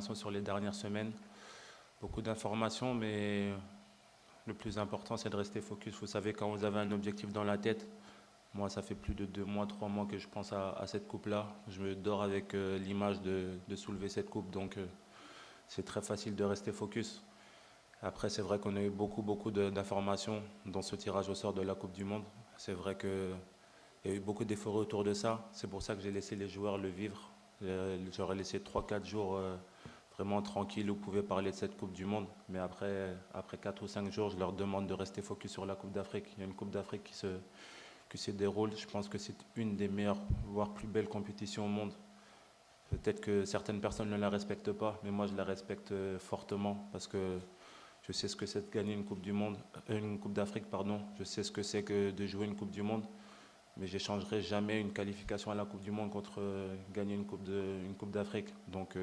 Sur les dernières semaines, beaucoup d'informations, mais le plus important, c'est de rester focus. Vous savez, quand vous avez un objectif dans la tête, moi, ça fait plus de 2 mois, 3 mois que je pense à cette coupe-là. Je me dors avec l'image de soulever cette coupe, donc c'est très facile de rester focus. Après, c'est vrai qu'on a eu beaucoup d'informations dans ce tirage au sort de la Coupe du Monde. C'est vrai qu'il y a eu beaucoup d'efforts autour de ça. C'est pour ça que j'ai laissé les joueurs le vivre. J'aurais laissé 3 4 jours vraiment tranquille, vous pouvez parler de cette Coupe du Monde, mais après 4 ou 5 jours, je leur demande de rester focus sur la Coupe d'Afrique. Il y a une Coupe d'Afrique qui se déroule. Je pense que c'est une des meilleures, voire plus belles compétitions au monde. Peut-être que certaines personnes ne la respectent pas, mais moi je la respecte fortement parce que je sais ce que c'est de gagner une Coupe du Monde, une Coupe d'Afrique, pardon. Je sais ce que c'est que de jouer une Coupe du Monde, mais je n'échangerai jamais une qualification à la Coupe du Monde contre gagner une Coupe d'Afrique. Donc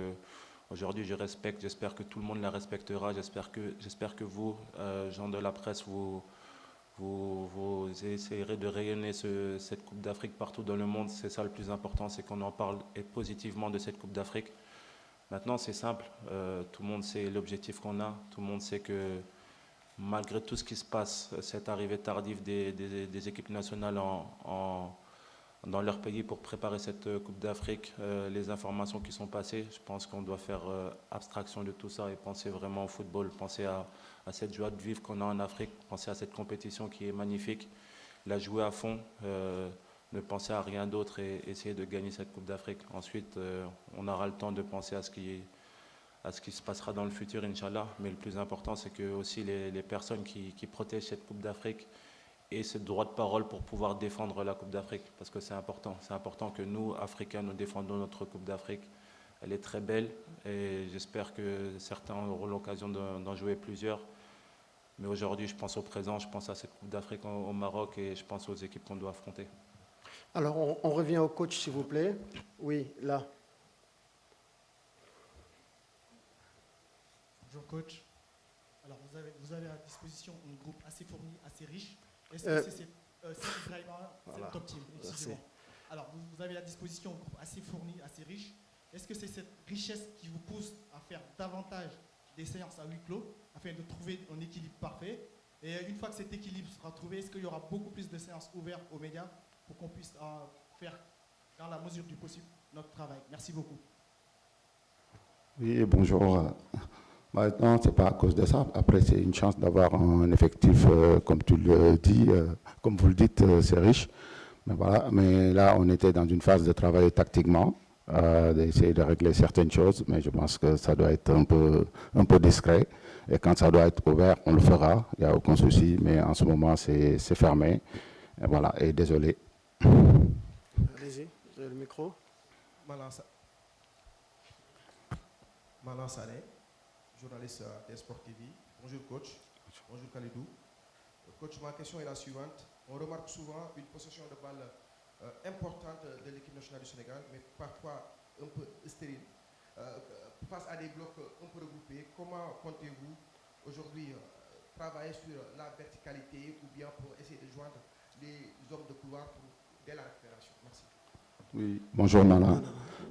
aujourd'hui, je respecte, j'espère que tout le monde la respectera, j'espère que vous, gens de la presse, vous essayerez de rayonner cette Coupe d'Afrique partout dans le monde. C'est ça le plus important, c'est qu'on en parle et positivement de cette Coupe d'Afrique. Maintenant, c'est simple, tout le monde sait l'objectif qu'on a, tout le monde sait que malgré tout ce qui se passe, cette arrivée tardive des équipes nationales dans leur pays pour préparer cette Coupe d'Afrique, les informations qui sont passées, je pense qu'on doit faire abstraction de tout ça et penser vraiment au football, penser à cette joie de vivre qu'on a en Afrique, penser à cette compétition qui est magnifique, la jouer à fond, ne penser à rien d'autre et essayer de gagner cette Coupe d'Afrique. Ensuite, on aura le temps de penser à ce qui se passera dans le futur, Inch'Allah. Mais le plus important, c'est que aussi les personnes qui protègent cette Coupe d'Afrique aient ce droit de parole pour pouvoir défendre la Coupe d'Afrique. Parce que c'est important. C'est important que nous, Africains, nous défendons notre Coupe d'Afrique. Elle est très belle et j'espère que certains auront l'occasion d'en jouer plusieurs. Mais aujourd'hui, je pense au présent, je pense à cette Coupe d'Afrique au Maroc et je pense aux équipes qu'on doit affronter. Alors, on revient au coach, s'il vous plaît. Oui, là. Bonjour coach. Alors vous avez à disposition un groupe assez fourni, assez riche. Est-ce que c'est voilà. le top team, excusez-moi. Alors vous avez à disposition un groupe assez fourni, assez riche. Est-ce que c'est cette richesse qui vous pousse à faire davantage des séances à huis clos afin de trouver un équilibre parfait? Et une fois que cet équilibre sera trouvé, est-ce qu'il y aura beaucoup plus de séances ouvertes aux médias pour qu'on puisse faire, dans la mesure du possible, notre travail? Merci beaucoup. Oui, bonjour. Maintenant, ce n'est pas à cause de ça. Après, c'est une chance d'avoir un effectif, comme tu le dis, comme vous le dites, c'est riche. Mais voilà. Mais là, on était dans une phase de travail tactiquement, d'essayer de régler certaines choses. Mais je pense que ça doit être un peu discret. Et quand ça doit être ouvert, on le fera. Il n'y a aucun souci. Mais en ce moment, c'est fermé. Et voilà. Et désolé. Allez-y, vous avez le micro. Malan Saleh, journaliste à Sport TV. Bonjour coach. Bonjour Khalidou. Coach, ma question est la suivante. On remarque souvent une possession de balle importante de l'équipe nationale du Sénégal, mais parfois un peu stérile. Face à des blocs un peu regroupés, comment comptez-vous aujourd'hui travailler sur la verticalité ou bien pour essayer de joindre les hommes de couloir dès la récupération? Merci. Oui, bonjour Nana.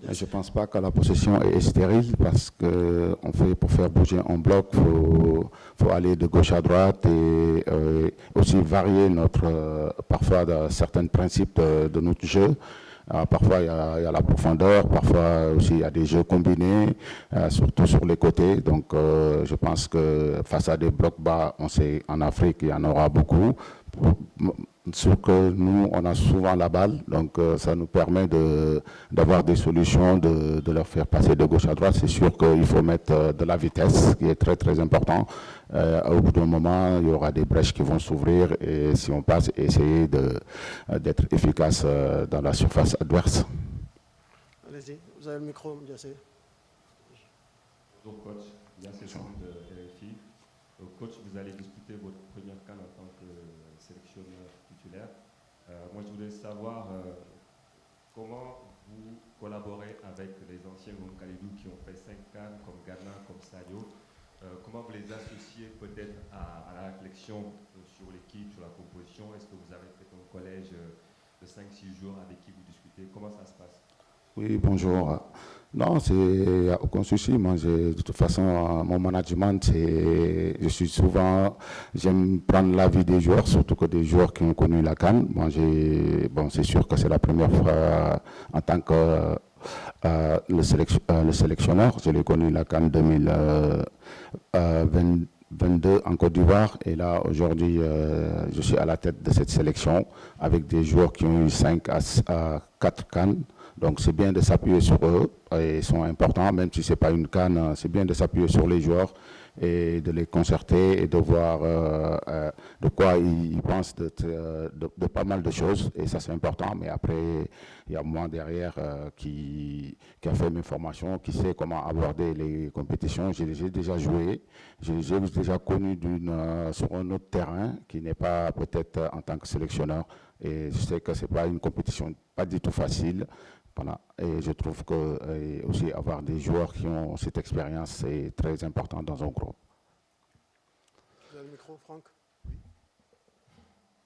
Je ne pense pas que la possession est stérile parce que pour faire bouger un bloc, il faut aller de gauche à droite et aussi varier parfois certains principes de notre jeu. Parfois, il y a la profondeur, parfois aussi, il y a des jeux combinés, surtout sur les côtés. Donc, je pense que face à des blocs bas, on sait en Afrique, il y en aura beaucoup. Sauf que nous, on a souvent la balle, donc ça nous permet d'avoir des solutions, de leur faire passer de gauche à droite. C'est sûr qu'il faut mettre de la vitesse, qui est très très important. Au bout d'un moment, il y aura des brèches qui vont s'ouvrir et si on passe, essayer d'être efficace dans la surface adverse. Allez-y, vous avez le micro, Diassé. Bonjour coach, bien c'est de RFI. Coach, vous allez disputer votre première CAN en tant que sélectionneur titulaire. Moi, je voulais savoir comment vous collaborez avec les anciens comme Khalidou qui ont fait 5 CAN, comme Ghana, comme Sadio. Comment vous les associez peut-être à la réflexion sur l'équipe, sur la composition? Est-ce que vous avez fait un collège de 5-6 jours avec qui vous discutez? Comment ça se passe? Oui, bonjour. Non, il n'y a aucun souci. Moi, de toute façon, mon management, je suis souvent, j'aime prendre l'avis des joueurs, surtout que des joueurs qui ont connu la CAN. Moi, bon, c'est sûr que c'est la première fois en tant que le sélectionneur. Je l'ai connu la CAN 2022 en Côte d'Ivoire. Et là, aujourd'hui, je suis à la tête de cette sélection avec des joueurs qui ont eu 5 à 4 CAN. Donc c'est bien de s'appuyer sur eux, et ils sont importants, même si ce n'est pas une CAN, c'est bien de s'appuyer sur les joueurs et de les concerter et de voir de quoi ils pensent de pas mal de choses, et ça c'est important. Mais après, il y a moi derrière qui a fait mes formations, qui sait comment aborder les compétitions. J'ai déjà joué, j'ai déjà connu sur un autre terrain qui n'est pas peut-être en tant que sélectionneur, et je sais que ce n'est pas une compétition pas du tout facile. Voilà. Et je trouve que aussi avoir des joueurs qui ont cette expérience, c'est très important dans un groupe. Vous avez le micro, Franck.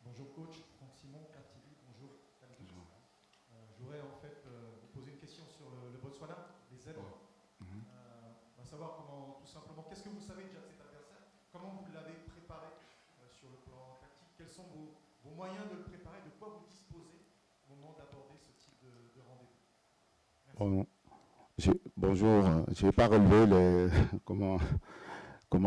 Bonjour coach, Franck Simon, CAP-TV, bonjour. Je voudrais en fait vous poser une question sur le Botswana, les Zèbres. On va savoir comment, tout simplement, qu'est-ce que vous savez déjà de cet adversaire? Comment vous l'avez préparé sur le plan tactique? Quels sont vos moyens de le préparer? De quoi vous disposez au moment d'aborder ce type de rendez-vous? Bon, bonjour, je n'ai pas relevé comment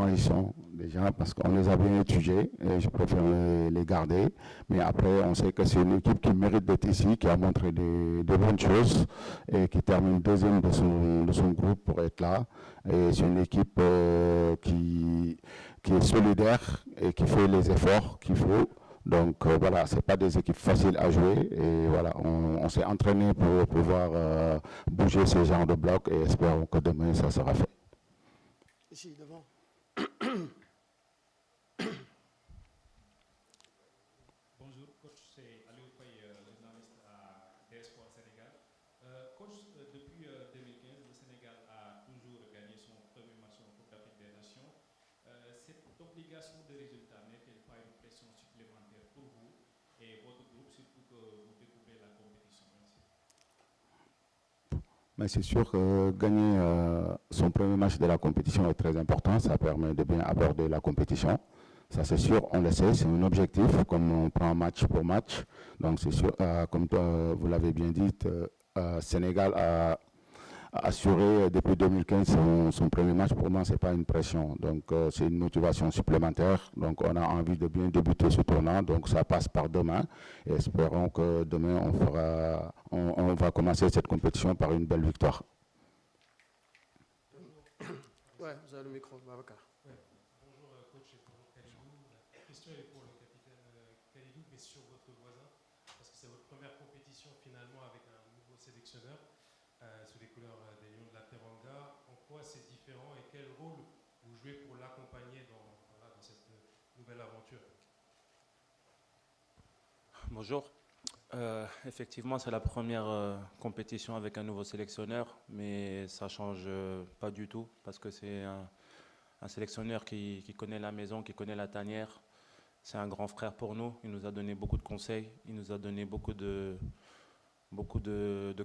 ils sont déjà, parce qu'on les a bien étudiés et je préfère les garder. Mais après, on sait que c'est une équipe qui mérite d'être ici, qui a montré de bonnes choses et qui termine deuxième de son groupe pour être là. Et c'est une équipe qui est solidaire et qui fait les efforts qu'il faut. Donc voilà, ce n'est pas des équipes faciles à jouer, et voilà, on s'est entraîné pour pouvoir bouger ce genre de blocs, et espérons que demain ça sera fait. Ici, devant. Bonjour, coach, c'est Aliou Faye, journaliste à DS Sport Sénégal. Coach, depuis 2015, le Sénégal a toujours gagné son premier match en Coupe d'Afrique des Nations. Cette obligation de résultat n'est-elle pas une pression supplémentaire pour vous et votre groupe, surtout que vous découvrez la compétition? Merci. Mais c'est sûr que gagner son premier match de la compétition est très important. Ça permet de bien aborder la compétition. Ça c'est sûr, on le sait, c'est un objectif, comme on prend match pour match. Donc c'est sûr, comme vous l'avez bien dit, Sénégal a assuré depuis 2015 son premier match. Pour moi, ce n'est pas une pression. Donc c'est une motivation supplémentaire. Donc on a envie de bien débuter ce tournant. Donc ça passe par demain. Et espérons que demain, on va commencer cette compétition par une belle victoire. Ouais, vous avez le micro, Babacar. Bonjour coach et bonjour Kalidou. La question est pour le capitaine Kalidou, mais sur votre voisin, parce que c'est votre première compétition finalement avec un nouveau sélectionneur sous les couleurs des Lions de la Teranga. En quoi c'est différent et quel rôle vous jouez pour l'accompagner dans cette nouvelle aventure? Bonjour. Effectivement, c'est la première compétition avec un nouveau sélectionneur, mais ça ne change pas du tout parce que c'est un sélectionneur qui connaît la maison, qui connaît la tanière. C'est un grand frère pour nous. Il nous a donné beaucoup de conseils, il nous a donné beaucoup de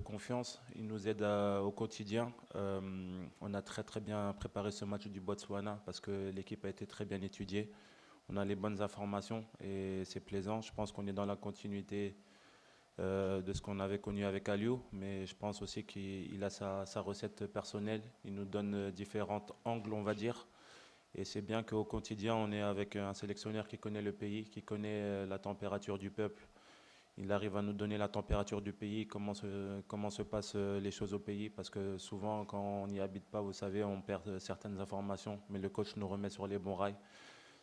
confiance. Il nous aide au quotidien. On a très bien préparé ce match du Botswana parce que l'équipe a été très bien étudiée. On a les bonnes informations et c'est plaisant. Je pense qu'on est dans la continuité de ce qu'on avait connu avec Aliou, mais je pense aussi qu'il a sa recette personnelle. Il nous donne différents angles, on va dire. Et c'est bien qu'au quotidien, on est avec un sélectionneur qui connaît le pays, qui connaît la température du peuple. Il arrive à nous donner la température du pays, comment se passent les choses au pays, parce que souvent, quand on n'y habite pas, vous savez, on perd certaines informations, mais le coach nous remet sur les bons rails.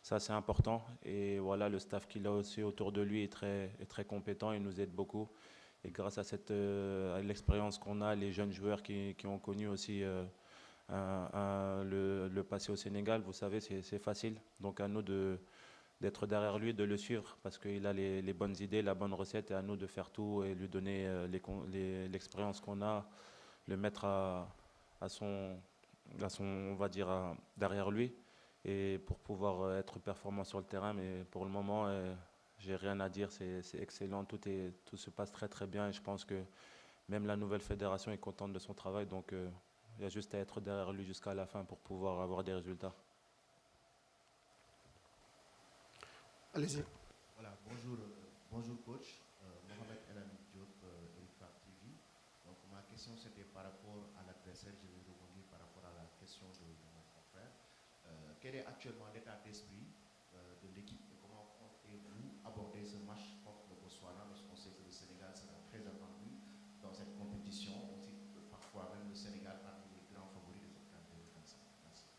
Ça, c'est important. Et voilà, le staff qu'il a aussi autour de lui est très compétent. Il nous aide beaucoup. Et grâce à l'expérience qu'on a, les jeunes joueurs qui ont connu aussi le passé au Sénégal, vous savez, c'est facile. Donc à nous d'être derrière lui, de le suivre, parce qu'il a les bonnes idées, la bonne recette, et à nous de faire tout et lui donner l'expérience qu'on a, le mettre à son, on va dire, derrière lui, et pour pouvoir être performant sur le terrain. Mais pour le moment, j'ai rien à dire, c'est excellent, tout se passe très bien, et je pense que même la nouvelle fédération est contente de son travail. Donc, il y a juste à être derrière lui jusqu'à la fin pour pouvoir avoir des résultats. Allez-y. Voilà, bonjour coach, Mohamed El Amin Diop, Eric Fab TV. Donc ma question c'était par rapport à l'adversaire, je vais rebondir par rapport à la question de mon confrère. Quel est actuellement l'état d'esprit de l'équipe et comment comptez-vous aborder ce match contre le Botswana, parce qu'on sait que le Sénégal sera très attendu dans cette compétition, aussi parfois même le Sénégal parmi les grands favoris de cette CAN 2025. Merci.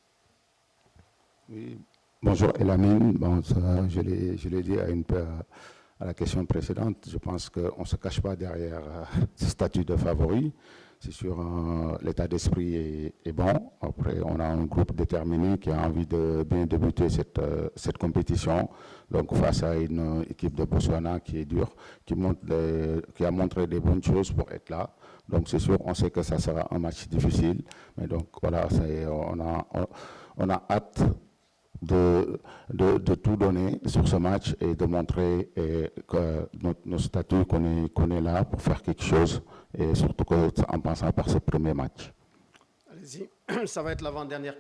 Oui. Bonjour Elamine, bon, ça, je l'ai dit à la question précédente, je pense qu'on ne se cache pas derrière ce statut de favori. C'est sûr, l'état d'esprit est bon. Après, on a un groupe déterminé qui a envie de bien débuter cette compétition. Donc, face à une équipe de Botswana qui est dure, qui a montré des bonnes choses pour être là. Donc, c'est sûr, on sait que ça sera un match difficile. Mais donc, voilà, on a hâte de tout donner sur ce match et de montrer que notre statut qu'on est là pour faire quelque chose et surtout en passant par ce premier match. Allez-y. Ça va être l'avant-dernière